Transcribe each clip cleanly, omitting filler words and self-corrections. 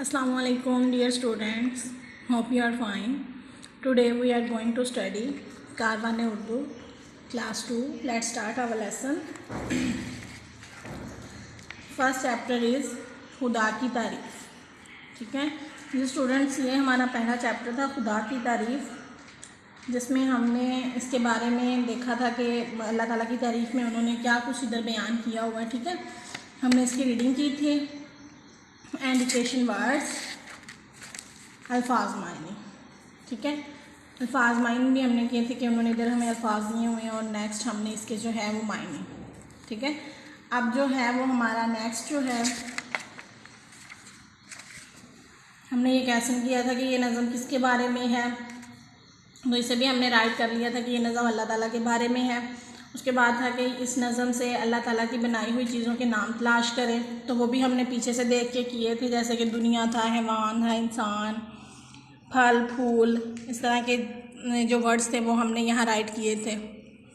Assalamu alaikum dear students, hope you are fine. Today we are going to study Karwan Urdu class 2. Let's start our lesson. First chapter is खुदा की तारीफ़. ठीक है जी students, ये हमारा पहला chapter था खुदा की तारीफ़, जिसमें हमने इसके बारे में देखा था कि अल्लाह ताला की तारीफ़ में उन्होंने क्या कुछ इधर बयान किया हुआ है. ठीक है, हमने इसकी रीडिंग की थी. इंडिकेशन वर्ड्स अल्फाज मायने. ठीक है, अल्फाज मायने भी हमने किए थे कि उन्होंने इधर हमें अल्फाज दिए हुए हैं और नेक्स्ट हमने इसके जो है वो मायने. ठीक है, अब जो है वो हमारा नेक्स्ट जो है हमने ये क्वेश्चन किया था कि ये नज़म किसके बारे में है. तो इसे भी हमने राइट कर लिया था कि ये नज़म अल्लाह ताला के बारे में है. उसके बाद था कि इस नज़म से अल्लाह ताला की बनाई हुई चीज़ों के नाम तलाश करें, तो वो भी हमने पीछे से देख के किए थे, जैसे कि दुनिया था, हैवान है, इंसान, फल फूल, इस तरह के जो वर्ड्स थे वो हमने यहाँ राइट किए थे.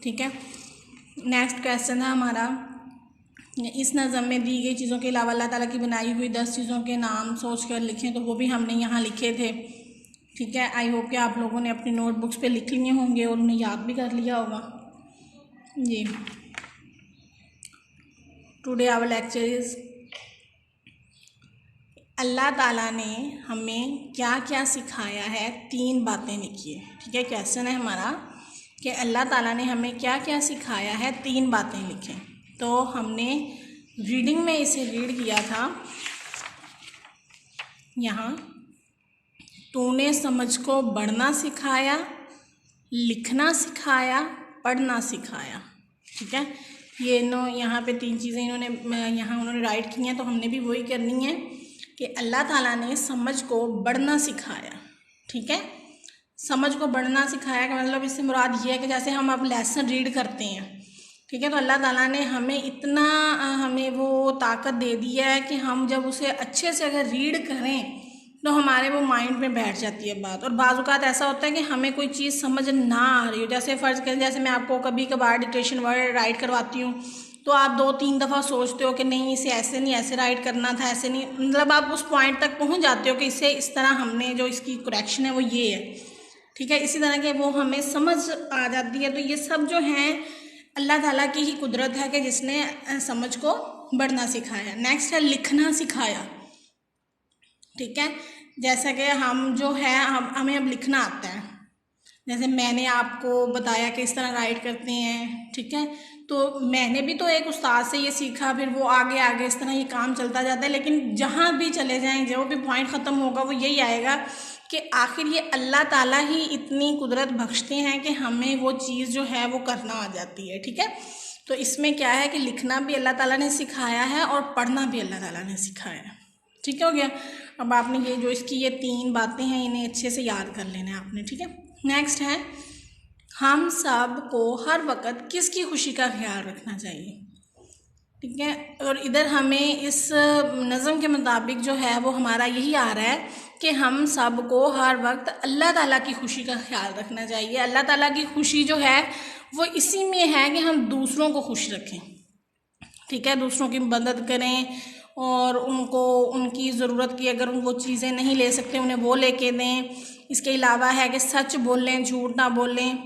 ठीक है, नेक्स्ट क्वेश्चन था हमारा, इस नज़म में दी गई चीज़ों के अलावा अल्लाह ताला की बनाई हुई 10 चीज़ों के नाम सोच कर लिखें, तो वो भी हमने यहाँ लिखे थे. ठीक है, आई होप कि आप लोगों ने अपनी नोटबुक्स पे लिख लिए होंगे और उन्हें याद भी कर लिया होगा जी. टुडे आवर लेक्चर इज़ अल्लाह ताला ने हमें क्या क्या सिखाया है, 3 बातें लिखिए. ठीक है, क्वेश्चन है हमारा कि अल्लाह ताला ने हमें क्या क्या सिखाया है, 3 बातें लिखें. तो हमने रीडिंग में इसे रीड किया था यहाँ, तूने समझ को बढ़ना सिखाया, लिखना सिखाया, पढ़ना सिखाया. ठीक है, ये यहाँ पे 3 चीज़ें उन्होंने राइट की हैं, तो हमने भी वही करनी है कि अल्लाह ताला ने समझ को बढ़ना सिखाया. ठीक है, समझ को बढ़ना सिखाया का मतलब इससे मुराद ये है कि जैसे हम अब लेसन रीड करते हैं. ठीक है, तो अल्लाह ताला ने हमें इतना हमें वो ताकत दे दी है कि हम जब उसे अच्छे से अगर रीड करें तो हमारे वो माइंड में बैठ जाती है बात. और बाज़ औक़ात ऐसा होता है कि हमें कोई चीज़ समझ ना आ रही हो, जैसे फ़र्ज़ करें जैसे मैं आपको कभी कभार डिक्टेशन वर्ड राइट करवाती हूँ, तो आप 2-3 दफ़ा सोचते हो कि नहीं इसे ऐसे नहीं ऐसे राइट करना था, ऐसे नहीं, मतलब आप उस पॉइंट तक पहुँच जाते हो कि इसे इस तरह हमने जो इसकी करेक्शन है वो ये है. ठीक है, इसी तरह के वो हमें समझ आ जाती है. तो ये सब जो हैं अल्लाह ताला की ही कुदरत है कि जिसने समझ को बढ़ना सिखाया. नेक्स्ट है लिखना सिखाया. ठीक है, जैसा कि हम जो है हमें अब लिखना आता है, जैसे मैंने आपको बताया कि इस तरह राइट करते हैं. ठीक है, तो मैंने भी तो एक उस्ताद से ये सीखा, फिर वो आगे आगे इस तरह ये काम चलता जाता है. लेकिन जहाँ भी चले जाएं, जो भी पॉइंट ख़त्म होगा वो यही आएगा कि आखिर ये अल्लाह ताला ही इतनी कुदरत बख्शते हैं कि हमें वो चीज़ जो है वो करना आ जाती है. ठीक है, तो इसमें क्या है कि लिखना भी अल्लाह ताला ने सिखाया है और पढ़ना भी अल्लाह ताला ने सिखाया है. ठीक हो गया. अब आपने ये जो इसकी ये 3 बातें हैं इन्हें अच्छे से याद कर लेना है आपने. ठीक है, नेक्स्ट है हम सब को हर वक्त किसकी खुशी का ख्याल रखना चाहिए. ठीक है, और इधर हमें इस नज़म के मुताबिक जो है वो हमारा यही आ रहा है कि हम सब को हर वक्त अल्लाह ताला की खुशी का ख्याल रखना चाहिए. अल्लाह ताला की खुशी जो है वो इसी में है कि हम दूसरों को खुश रखें. ठीक है, दूसरों की मदद करें और उनको उनकी ज़रूरत की अगर वो चीज़ें नहीं ले सकते उन्हें वो लेके दें. इसके अलावा है कि सच बोलें, झूठ ना बोलें,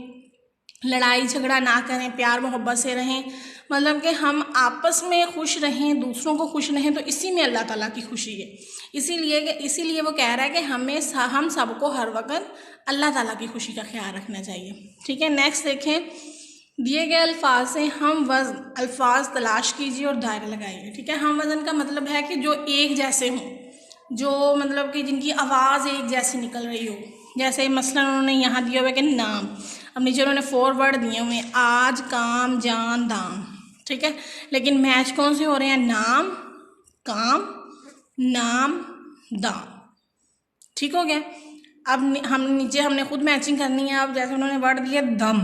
लड़ाई झगड़ा ना करें, प्यार मोहब्बत से रहें. मतलब कि हम आपस में खुश रहें, दूसरों को खुश रहें, तो इसी में अल्लाह ताला की खुशी है. इसीलिए वो कह रहा है कि हम सबको हर वक्त अल्लाह ताला की खुशी का ख्याल रखना चाहिए. ठीक है, नेक्स्ट देखें, दिए गए अल्फाज से हम वज़न अल्फाज तलाश कीजिए और दायरे लगाइए. ठीक है, हम वज़न का मतलब है कि जो एक जैसे हों, जो मतलब कि जिनकी आवाज़ एक जैसी निकल रही हो. जैसे मसलन उन्होंने यहाँ दिया हुआ है कि नाम, अब नीचे उन्होंने 4 वर्ड दिए हुए हैं, आज, काम, जान, दाम. ठीक है, लेकिन मैच कौन से हो रहे हैं, नाम, काम, नाम, दाम. ठीक हो गया. अब हम नीचे हमने खुद मैचिंग करनी है. अब जैसे उन्होंने वर्ड दिया दम,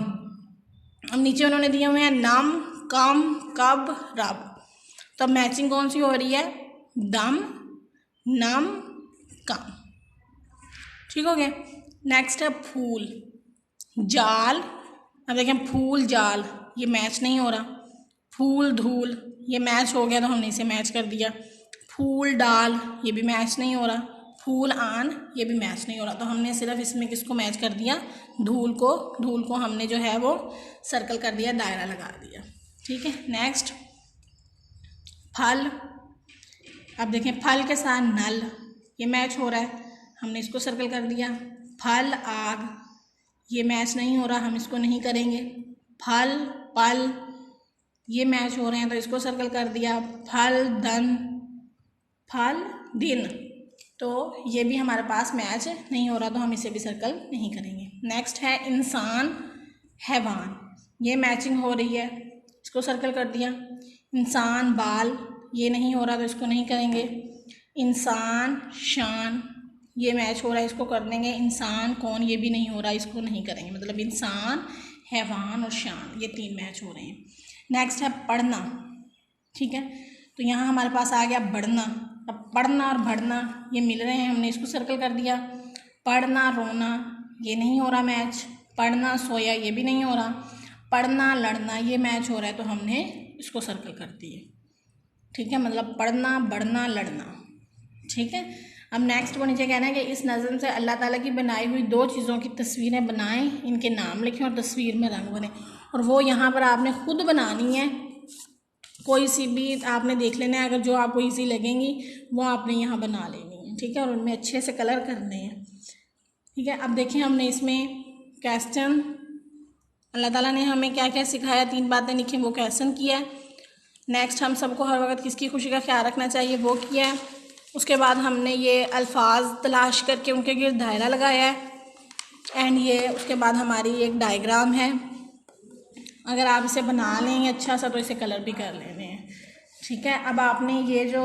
अब नीचे उन्होंने दिए हुए हैं नाम, कम, कब, रब, तो मैचिंग कौन सी हो रही है, दम, नम, कम. ठीक हो गया. नेक्स्ट है फूल, जाल. अब देखें फूल जाल ये मैच नहीं हो रहा. फूल धूल ये मैच हो गया तो हमने इसे मैच कर दिया. फूल डाल ये भी मैच नहीं हो रहा. फूल आन ये भी मैच नहीं हो रहा, तो हमने सिर्फ इसमें किसको मैच कर दिया, धूल को हमने जो है वो सर्कल कर दिया, दायरा लगा दिया। ठीक है, नेक्स्ट फल। अब देखें फल के साथ नल ये मैच हो रहा है, हमने इसको सर्कल कर दिया। फल आग ये मैच नहीं हो रहा, हम इसको नहीं करेंगे। फल पल ये मैच हो रहे हैं तो इसको सर्कल कर दिया। फल दिन तो ये भी हमारे पास मैच नहीं हो रहा, तो हम इसे भी सर्कल नहीं करेंगे। नेक्स्ट है इंसान हैवान, ये मैचिंग हो रही है, इसको सर्कल कर दिया। इंसान बाल ये नहीं हो रहा तो इसको नहीं करेंगे। इंसान शान ये मैच हो रहा है, इसको कर देंगे। इंसान कौन ये भी नहीं हो रहा, इसको नहीं करेंगे। मतलब इंसान हैवान और शान ये 3 मैच हो रहे हैं। नेक्स्ट है पढ़ना। ठीक है, तो यहाँ हमारे पास आ गया बढ़ना। अब पढ़ना और बढ़ना ये मिल रहे हैं, हमने इसको सर्कल कर दिया। पढ़ना रोना ये नहीं हो रहा मैच। पढ़ना सोया ये भी नहीं हो रहा। पढ़ना लड़ना ये मैच हो रहा है, तो हमने इसको सर्कल कर दिए। ठीक है, मतलब पढ़ना बढ़ना लड़ना। ठीक है, अब नेक्स्ट वो नीचे कहना है कि इस नज़म से अल्लाह ताला की बनाई हुई 2 चीज़ों की तस्वीरें बनाएं, इनके नाम लिखें और तस्वीर में रंग भरें। और वो यहाँ पर आपने खुद बनानी है, कोई सी भी आपने देख लेना है, अगर जो आपको ईजी लगेंगी वो आपने यहाँ बना लेनी है। ठीक है, और उनमें अच्छे से कलर करने हैं। ठीक है, अब देखें हमने इसमें क्वेश्चन, अल्लाह ताला ने हमें क्या क्या सिखाया, 3 बातें लिखी, वो क्वेश्चन किया है। नेक्स्ट हम सबको हर वक्त किसकी खुशी का ख्याल रखना चाहिए, वो किया है। उसके बाद हमने ये अल्फाज तलाश करके उनके गिर्द दायरा लगाया है। एंड ये उसके बाद हमारी एक डायग्राम है, अगर आप इसे बना लेंगे अच्छा सा तो इसे कलर भी कर लेने हैं। ठीक है, अब आपने ये जो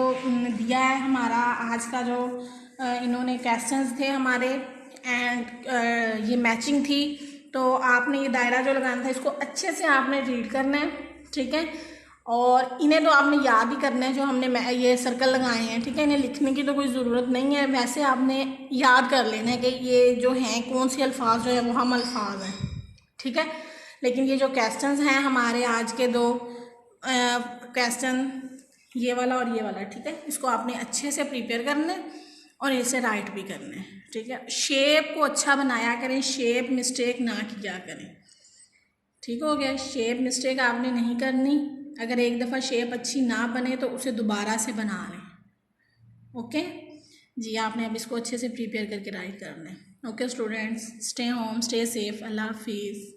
दिया है हमारा आज का जो इन्होंने क्वेश्चंस थे हमारे, एंड ये मैचिंग थी, तो आपने ये दायरा जो लगाना था इसको अच्छे से आपने रीड करना है। ठीक है, और इन्हें तो आपने याद ही करना है, जो हमने ये सर्कल लगाए हैं। ठीक है, इन्हें लिखने की तो कोई ज़रूरत नहीं है, वैसे आपने याद कर लेना है कि ये जो हैं कौन से अल्फाज जो है वो हम अल्फाज हैं। ठीक है, लेकिन ये जो क्वेश्चंस हैं हमारे आज के 2 क्वेश्चन, ये वाला और ये वाला, ठीक है, इसको आपने अच्छे से प्रिपेयर करना है और इसे राइट भी करना है। ठीक है, शेप को अच्छा बनाया करें, शेप मिस्टेक ना किया करें। ठीक हो गया, शेप मिस्टेक आपने नहीं करनी। अगर एक दफ़ा शेप अच्छी ना बने तो उसे दोबारा से बना लें। ओके जी, आपने अब इसको अच्छे से प्रिपेयर करके राइट करना है। Okay students, stay home, stay safe, Allah हाफिज़।